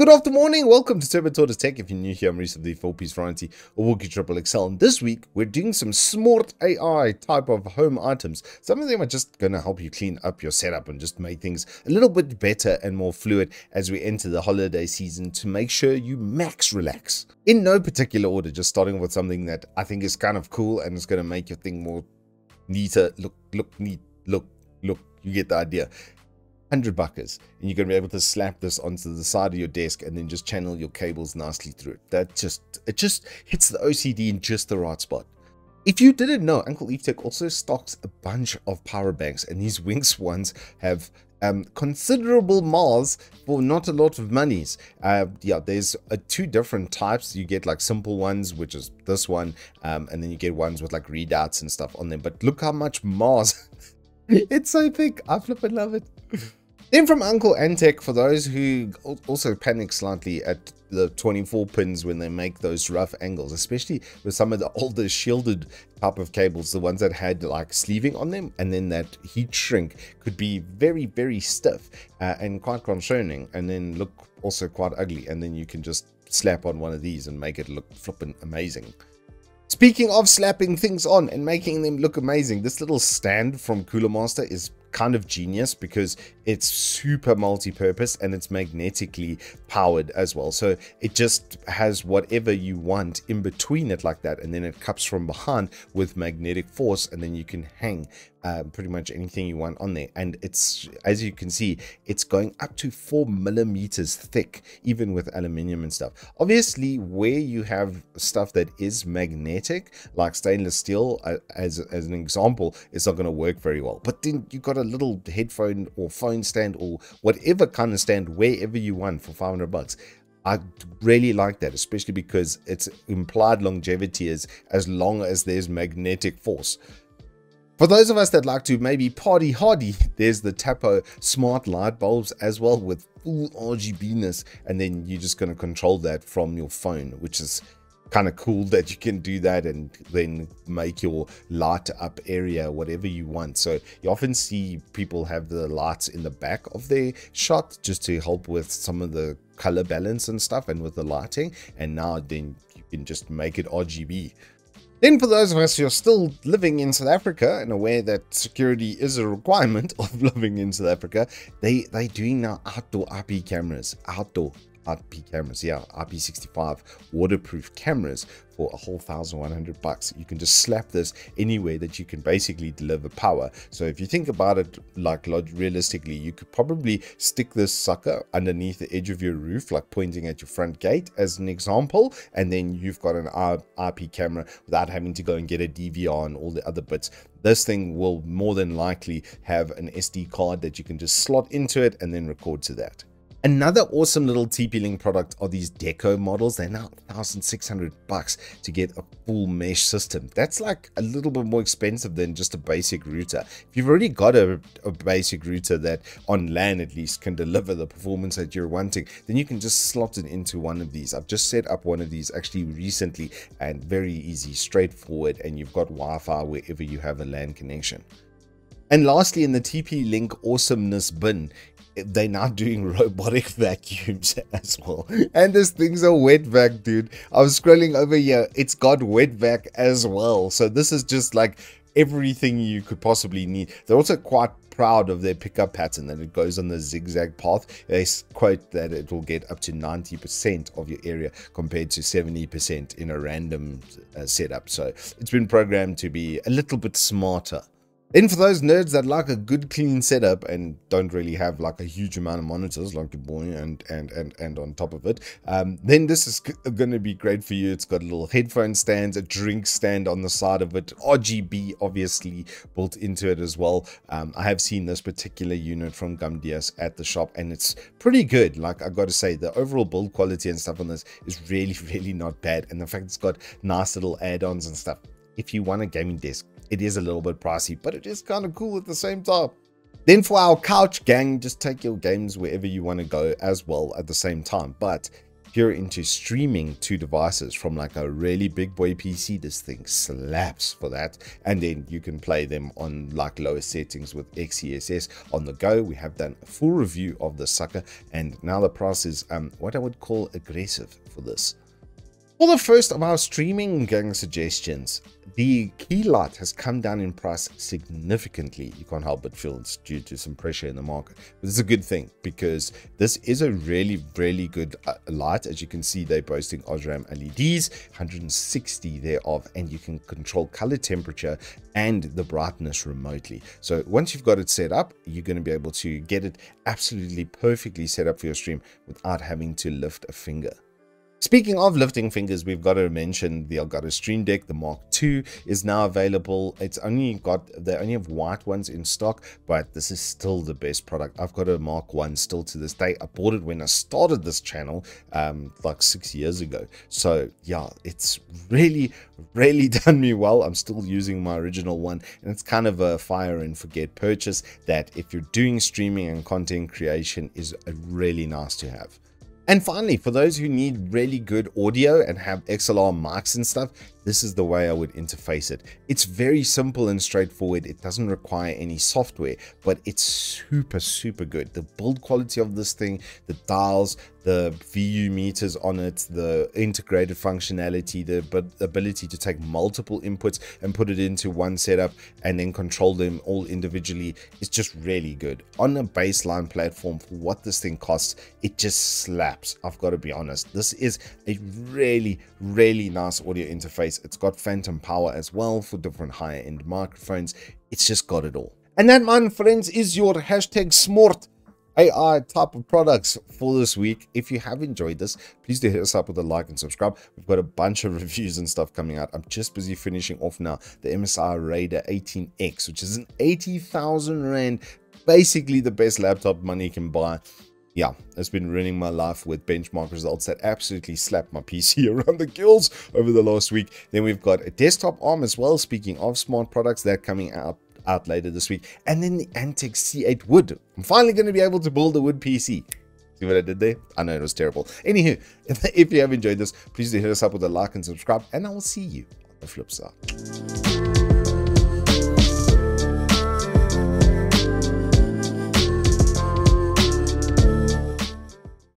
Good afternoon, welcome to Turbo Tech. If you're new here, I'm Reese of the 4-piece variety or Wookie Triple XL. And this week, we're doing some SMORT AI type of home items. Some of them are just going to help you clean up your setup and just make things a little bit better and more fluid as we enter the holiday season to make sure you max relax. In no particular order, just starting with something that I think is kind of cool and is going to make your thing more neater, look neat, look, you get the idea. $100, and you're going to be able to slap this onto the side of your desk and then just channel your cables nicely through it. It just hits the OCD in just the right spot. If you didn't know, Uncle Evetech also stocks a bunch of power banks, and these Winx ones have considerable miles for not a lot of monies. Yeah, there's two different types. You get like simple ones, which is this one, and then you get ones with like readouts and stuff on them. But look how much Mars. It's so thick. I flippin' love it. Then from Uncle Evetech, for those who also panic slightly at the 24 pins when they make those rough angles, especially with some of the older shielded type of cables, the ones that had like sleeving on them, and then that heat shrink could be very, very stiff and quite concerning, and then look also quite ugly. And then you can just slap on one of these and make it look flippin' amazing. Speaking of slapping things on and making them look amazing, this little stand from Cooler Master is kind of genius because it's super multi-purpose and it's magnetically powered as well. So it just has whatever you want in between it like that, and then it cups from behind with magnetic force, and then you can hang pretty much anything you want on there. And it's, as you can see, it's going up to 4 millimeters thick, even with aluminium and stuff. Obviously, where you have stuff that is magnetic, like stainless steel, as an example, it's not going to work very well. But then you got a little headphone or phone stand or whatever kind of stand wherever you want for $500. I really like that, especially because its implied longevity is as long as there's magnetic force. For those of us that like to maybe party hardy, there's the Tapo smart light bulbs as well with full RGB-ness, and then you're just going to control that from your phone, which is kind of cool that you can do that and then make your light up area whatever you want. So you often see people have the lights in the back of their shot just to help with some of the color balance and stuff and with the lighting, and now then you can just make it RGB. Then for those of us who are still living in South Africa and aware that security is a requirement of living in South Africa, they're doing now outdoor IP cameras, yeah, IP65 waterproof cameras for a whole $1,100. You can just slap this anywhere that you can basically deliver power. So if you think about it, like realistically, you could probably stick this sucker underneath the edge of your roof, like pointing at your front gate as an example, and then you've got an IP camera without having to go and get a DVR and all the other bits. This thing will more than likely have an SD card that you can just slot into it and then record to that. Another awesome little TP-Link product are these Deco models. They're now $1,600 to get a full mesh system. That's like a little bit more expensive than just a basic router. If you've already got a basic router that on LAN at least can deliver the performance that you're wanting, then you can just slot it into one of these. I've just set up one of these actually recently, and very easy, straightforward, and you've got Wi-Fi wherever you have a LAN connection. And lastly, in the TP-Link awesomeness bin, they're now doing robotic vacuums as well, and this thing's a wet vac, dude. I was scrolling over here, it's got wet vac as well. So this is just like everything you could possibly need. They're also quite proud of their pickup pattern, that it goes on the zigzag path. They quote that it will get up to 90% of your area compared to 70% in a random setup. So it's been programmed to be a little bit smarter. Then for those nerds that like a good clean setup and don't really have like a huge amount of monitors like your boy and on top of it, then this is going to be great for you. It's got a little headphone stands, a drink stand on the side of it, RGB obviously built into it as well. I have seen this particular unit from Gumdias at the shop, and it's pretty good. Like, I got to say, the overall build quality and stuff on this is really not bad, and the fact it's got nice little add-ons and stuff. If you want a gaming desk, it is a little bit pricey, but it is kind of cool at the same time. Then for our couch gang, just take your games wherever you want to go as well at the same time. But if you're into streaming to devices from like a really big boy PC, this thing slaps for that. And then you can play them on like lower settings with XeSS on the go. We have done a full review of the sucker, and now the price is what I would call aggressive for this. For the first of our streaming gang suggestions, the key light has come down in price significantly. You can't help but feel it's due to some pressure in the market. But it's a good thing, because this is a really good light. As you can see, they're boasting Osram LEDs, 160 thereof, and you can control color temperature and the brightness remotely. So once you've got it set up, you're going to be able to get it absolutely perfectly set up for your stream without having to lift a finger. Speaking of lifting fingers, we've got to mention the Elgato Stream Deck. The Mark II is now available. They only have white ones in stock, but this is still the best product. I've got a Mark I still to this day. I bought it when I started this channel like 6 years ago. So yeah, it's really done me well. I'm still using my original one, and it's kind of a fire and forget purchase that, if you're doing streaming and content creation, is really nice to have. And finally, for those who need really good audio and have XLR mics and stuff, this is the way I would interface it. It's very simple and straightforward. It doesn't require any software, but it's super good. The build quality of this thing, the dials, the VU meters on it, the integrated functionality, the ability to take multiple inputs and put it into one setup and then control them all individually is just really good. On a baseline platform, for what this thing costs, it just slaps. I've got to be honest. This is a really nice audio interface. It's got phantom power as well for different higher end microphones. It's just got it all. And that, my friends, is your hashtag SMORT AI type of products for this week. If you have enjoyed this, please do hit us up with a like and subscribe. We've got a bunch of reviews and stuff coming out. I'm just busy finishing off now the MSI Raider 18X, which is an 80,000 Rand, basically the best laptop money can buy. Yeah, it's been ruining my life with benchmark results that absolutely slapped my PC around the gills over the last week. Then we've got a desktop arm as well, speaking of smart products, that coming out later this week. And then the Antec C8 wood. I'm finally going to be able to build a wood PC. See what I did there? I know it was terrible. Anywho, if you have enjoyed this, please do hit us up with a like and subscribe, and I will see you on the flip side.